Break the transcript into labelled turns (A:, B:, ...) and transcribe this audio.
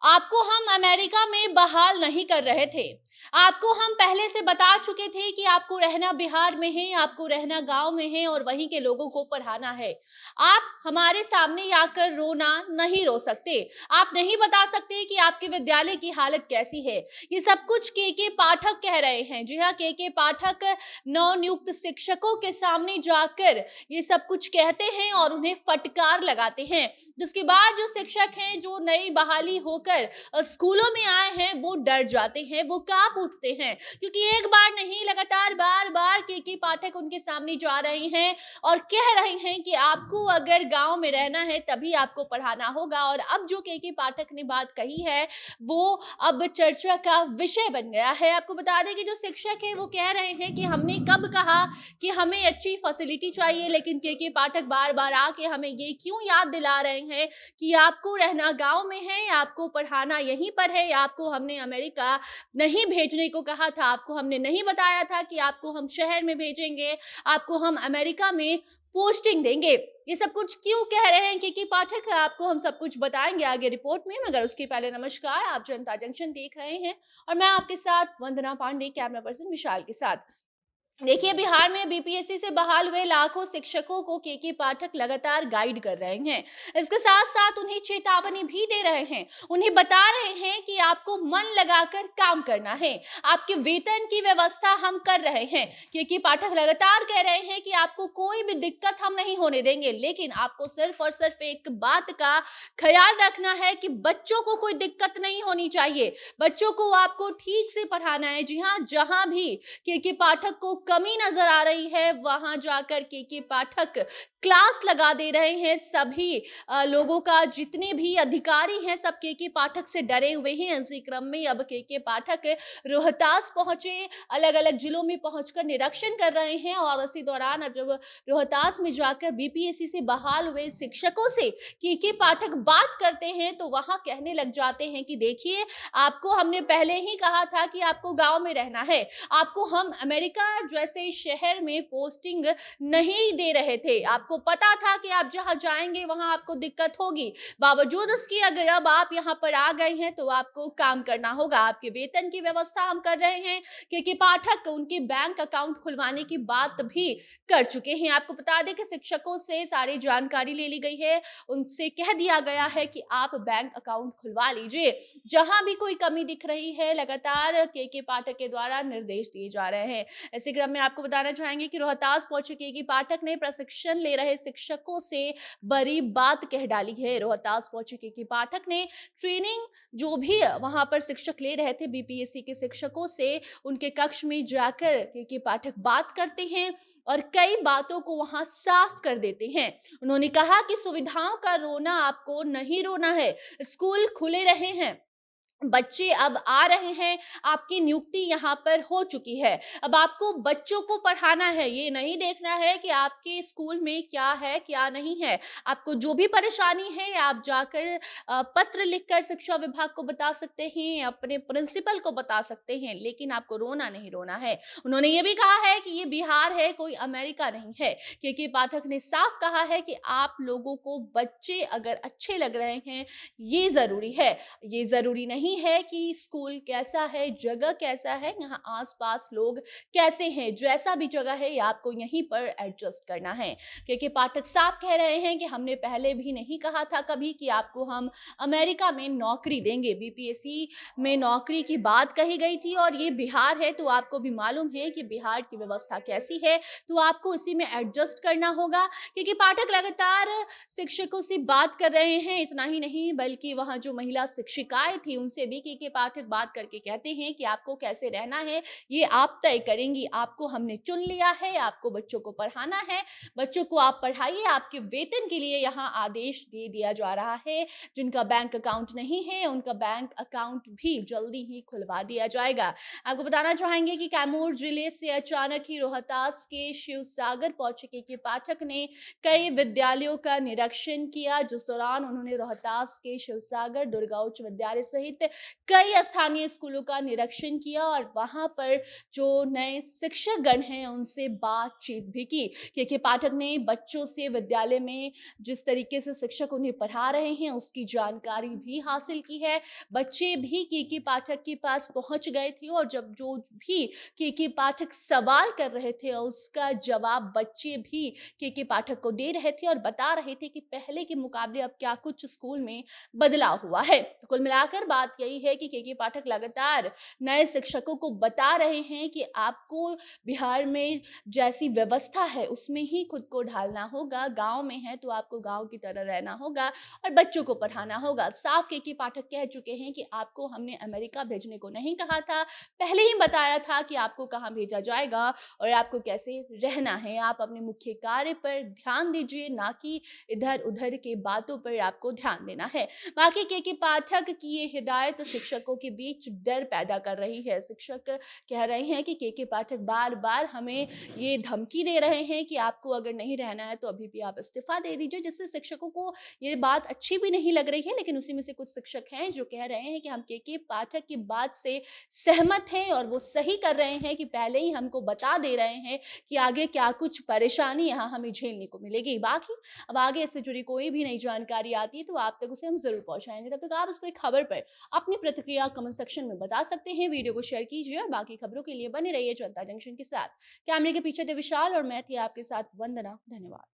A: आपको हम अमेरिका में बहाल नहीं कर रहे थे। आपको हम पहले से बता चुके थे कि आपको रहना बिहार में है, आपको रहना गाँव में है और वहीं के लोगों को पढ़ाना है। आप हमारे सामने आकर रोना नहीं रो सकते। आप नहीं बता सकते कि आपके विद्यालय की हालत कैसी है। ये सब कुछ के पाठक कह रहे हैं। जी हाँ, के पाठक नवनियुक्त शिक्षकों के सामने जाकर ये सब कुछ कहते हैं और उन्हें फटकार लगाते हैं। जिसके बाद जो शिक्षक हैं, जो नई बहाली होकर स्कूलों में आए हैं, वो डर जाते हैं, वो कांप उठते हैं, क्योंकि एक बार नहीं लगातार बार-बार के पाठक उनके सामने जा रहे हैं और कह रहे हैं कि आपको अगर गाँव में रहना है तभी आपको पढ़ाना होगा। और अब जो के पाठक ने बात कही है, वो अब चर्चा का विषय बन गया है। आपको बता दें कि जो शिक्षक हैं वो कह रहे हैं कि हमने कब कहा कि हमें अच्छी फैसिलिटी चाहिए, लेकिन के पाठक बार-बार आके हमें ये क्यों याद दिला रहे हैं कि आपको रहना गाँव में है, आपको पढ़ाना यहीं पर है, आपको हमने अमेरिका नहीं भेजने को कहा था, आपको हमने नहीं बताया था कि आपको हम शहर में भेजेंगे, आपको हम अमेरिका में पोस्टिंग देंगे। ये सब कुछ क्यों कह रहे हैं के पाठक? आपको हम सब कुछ बताएँगे आगे रिपोर्ट में, मगर उसके पहले नमस्कार, आप जनता जंक्शन देख रहे हैं और मैं आपके साथ वंदना पांडे, कैमरा पर्सन विशाल के साथ। देखिए, बिहार में बीपीएससी से बहाल हुए लाखों शिक्षकों को के पाठक लगातार गाइड कर रहे हैं। इसके साथ-साथ उन्हें चेतावनी भी दे रहे हैं। उन्हें बता रहे हैं कि आपको मन लगाकर काम करना है। आपके वेतन की व्यवस्था हम कर रहे हैं। के पाठक लगातार कह रहे हैं कि आपको कोई भी दिक्कत हम नहीं होने देंगे, लेकिन आपको सिर्फ और सिर्फ एक बात का ख़्याल रखना है कि बच्चों को कोई दिक्कत नहीं होनी चाहिए। बच्चों को आपको ठीक से पढ़ाना है। जी हाँ, जहाँ भी के पाठक को कमी नजर आ रही है, वहां जाकर के पाठक क्लास लगा दे रहे हैं। सभी लोगों का, जितने भी अधिकारी हैं, सब के पाठक से डरे हुए हैं। इसी क्रम में अब के पाठक रोहतास पहुंचे, अलग अलग जिलों में पहुंचकर निरीक्षण कर रहे हैं और इसी दौरान अब जब रोहतास में जाकर बीपीएससी से बहाल हुए शिक्षकों से के पाठक बात करते हैं, तो वहां कहने लग जाते हैं कि देखिए, आपको हमने पहले ही कहा था कि आपको गांव में रहना है, आपको हम अमेरिका जैसे शहर में पोस्टिंग नहीं दे रहे थे। आपको पता था कि आप जहाँ जाएँगे वहाँ आपको दिक्कत होगी। बावजूद इसके अगर अब आप यहाँ पर आ गए हैं तो आपको काम करना होगा। आपके वेतन की व्यवस्था हम कर रहे हैं। के पाठक उनके बैंक अकाउंट खुलवाने की बात भी कर चुके हैं। आपको बता दें कि शिक्षकों से सारी जानकारी ले ली गई है। उनसे कह दिया गया है कि आप बैंक अकाउंट खुलवा लीजिए। जहाँ भी कोई कमी दिख रही है, लगातार के पाठक के द्वारा निर्देश दिए जा रहे हैं। इसी क्रम में आपको बताना चाहेंगे कि रोहतास पहुंचे के पाठक ने प्रशिक्षण ले रहे शिक्षकों से बड़ी बात कह डाली है। रोहतास पहुंचे के पाठक ने ट्रेनिंग, जो भी वहां पर शिक्षक ले रहे थे बीपीएससी के शिक्षकों से, उनके कक्ष में जाकर के पाठक बात करते हैं और कई बातों को वहां साफ कर देते हैं। उन्होंने कहा कि सुविधाओं का रोना आपको नहीं रोना है, स्कूल खुले रहे हैं, बच्चे अब आ रहे हैं, आपकी नियुक्ति यहाँ पर हो चुकी है। अब आपको बच्चों को पढ़ाना है, ये नहीं देखना है कि आपके स्कूल में क्या है, क्या नहीं है। आपको जो भी परेशानी है, आप जाकर पत्र लिखकर शिक्षा विभाग को बता सकते हैं, अपने प्रिंसिपल को बता सकते हैं, लेकिन आपको रोना नहीं रोना है। उन्होंने ये भी कहा है कि ये बिहार है, कोई अमेरिका नहीं है। के पाठक ने साफ कहा है कि आप लोगों को बच्चे अगर अच्छे लग रहे हैं, ये ज़रूरी है। ये ज़रूरी नहीं है कि स्कूल कैसा है, जगह कैसा है, यहाँ आस-पास लोग कैसे हैं, जैसा भी जगह है, ये आपको यहीं पर एडजस्ट करना है। के पाठक साफ कह रहे हैं कि हमने पहले भी नहीं कहा था कभी कि आपको हम अमेरिका में नौकरी देंगे। बीपीएससी में नौकरी की बात कही गई थी और ये बिहार है, तो आपको भी मालूम है कि बिहार की व्यवस्था कैसी है, तो आपको इसी में एडजस्ट करना होगा। क्योंकि पाठक लगातार शिक्षकों से बात कर रहे हैं। इतना ही नहीं, बल्कि वहाँ जो महिला शिक्षिकाएँ थी, उनसे भी के पाठक बात करके कहते हैं कि आपको कैसे रहना है, ये आप तय करेंगी। आपको हमने चुन लिया है, आपको बच्चों को पढ़ाना है, बच्चों को आप पढ़ाइए, आपके वेतन के लिए यहाँ आदेश दे दिया जा रहा है। जिनका बैंक अकाउंट नहीं है, उनका बैंक अकाउंट भी जल्दी ही खुलवा दिया जाएगा। आपको बताना चाहेंगे कि कैमूर जिले से अचानक ही रोहतास के शिवसागर पहुंचे के पाठक ने कई विद्यालयों का निरीक्षण किया, जिस दौरान उन्होंने रोहतास के शिवसागर दुर्गा उच्च विद्यालय सहित सहित कई स्थानीय स्कूलों का निरीक्षण किया और वहां पर जो नए शिक्षकगण हैं उनसे बातचीत भी की। के पाठक ने बच्चों से विद्यालय में जिस तरीके से शिक्षक उन्हें पढ़ा रहे हैं उसकी जानकारी भी हासिल की है। बच्चे भी के पाठक के पास पहुंच गए थे और जब जो भी के पाठक सवाल कर रहे थे उसका जवाब बच्चे भी के पाठक को दे रहे थे और बता रहे थे कि पहले के मुकाबले अब क्या कुछ स्कूल में बदलाव हुआ है। तो कुल मिलाकर बात यही है कि के पाठक लगातार नए शिक्षकों को बता रहे हैं कि आपको बिहार में जैसी व्यवस्था है उसमें ही खुद को ढालना होगा। गांव में है तो आपको गांव की तरह रहना होगा और बच्चों को पढ़ाना होगा। साफ के पाठक कह चुके हैं कि आपको हमने अमेरिका भेजने को नहीं कहा था, पहले ही बताया था कि आपको कहां भेजा जाएगा और आपको कैसे रहना है। आप अपने मुख्य कार्य पर ध्यान दीजिए, ना कि इधर उधर के बातों पर आपको ध्यान देना है। बाकी के पाठक की ये हिदायत शिक्षकों के बीच डर पैदा कर रही है। शिक्षक कह रहे हैं कि के पाठक बार बार हमें ये धमकी दे रहे हैं कि आपको अगर नहीं रहना है तो अभी भी आप इस्तीफा दे दीजिए, जिससे शिक्षकों को ये बात अच्छी भी नहीं लग रही है। लेकिन उसी में से कुछ शिक्षक हैं जो कह रहे हैं कि हम के पाठक की बात से सहमत हैं और वो सही कर रहे हैं कि पहले ही हमको बता दे रहे हैं कि आगे क्या कुछ परेशानी यहाँ हमें झेलने को मिलेगी। बाकी अब आगे इससे जुड़ी कोई भी नई जानकारी आती है तो आप तक उसे हम जरूर पहुंचाएंगे। तब तक आप उस पर खबर पर अपनी प्रतिक्रिया कमेंट सेक्शन में बता सकते हैं। वीडियो को शेयर कीजिए और बाकी खबरों के लिए बने रहिए जनता जंक्शन के साथ। कैमरे के पीछे थे विशाल और मैं थी आपके साथ वंदना। धन्यवाद।